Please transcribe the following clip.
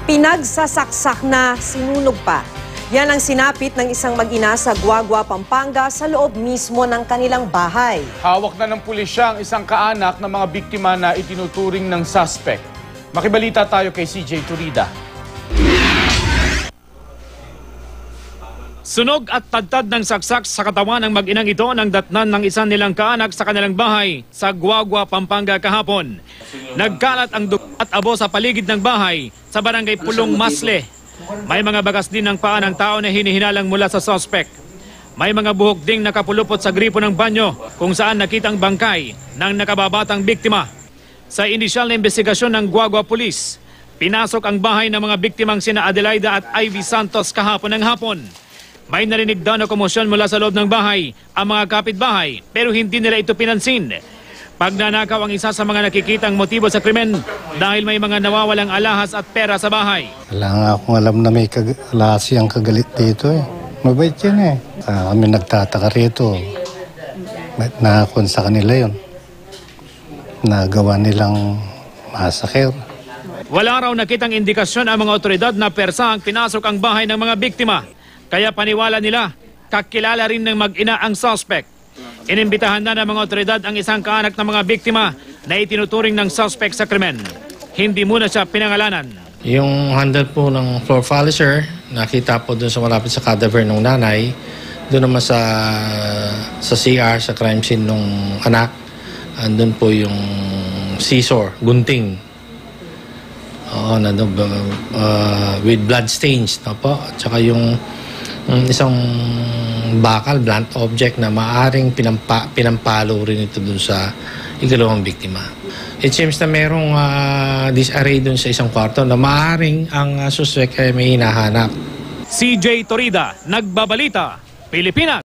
Pinagsasaksak na, sinunog pa. Yan ang sinapit ng isang mag-ina sa Guagua, Pampanga sa loob mismo ng kanilang bahay. Hawak na ng pulisya ang isang kaanak ng mga biktima na itinuturing ng suspect. Makibalita tayo kay CJ Turida. Sunog at tadtad ng saksak sa katawan ng mag-inang ito nang datnan ng isang nilang kaanak sa kanilang bahay sa Guagua, Pampanga kahapon. Nagkalat ang dugo at abo sa paligid ng bahay sa barangay Pulong Masle. May mga bagas din ng paa ng tao na hinihinalang mula sa suspect. May mga buhok ding nakapulupot sa gripo ng banyo kung saan nakitang bangkay ng nakababatang biktima. Sa inisyal na investigasyon ng Guagua Police, pinasok ang bahay ng mga biktimang sina Adelaida at Ivy Santos kahapon ng hapon. May narinig daw na komosyon mula sa loob ng bahay ang mga kapitbahay pero hindi nila ito pinansin. Pagnanakaw ang isa sa mga nakikitang motibo sa krimen dahil may mga nawawalang alahas at pera sa bahay. Wala nga akong alam na may kalasi ang kagalit dito eh. Mabait yan eh. Kami nagtataka rito. Ba't nakakon sa kanila yun? Nagawa nilang massacre. Wala raw nakitang indikasyon ang mga otoridad na persahang pinasok ang bahay ng mga biktima. Kaya paniwala nila, kakilala rin ng mag-ina ang suspect. Inimbitahan na ng mga otoridad ang isang kaanak ng mga biktima na itinuturing ng suspect sa krimen. Hindi muna siya pinangalanan. Yung handle po ng floor polisher, nakita po doon sa malapit sa cadaver ng nanay. Doon naman sa CR, sa crime scene ng anak, andun po yung scissor, gunting. Oo, with blood stains. Po. At saka yung isang bakal, blunt object na maaaring pinampalo rin ito dun sa ikalawang biktima. It seems na merong disarray dun sa isang kwarto na maaaring ang suspect ay may hinahanap. CJ Torida, Nagbabalita, Pilipinas.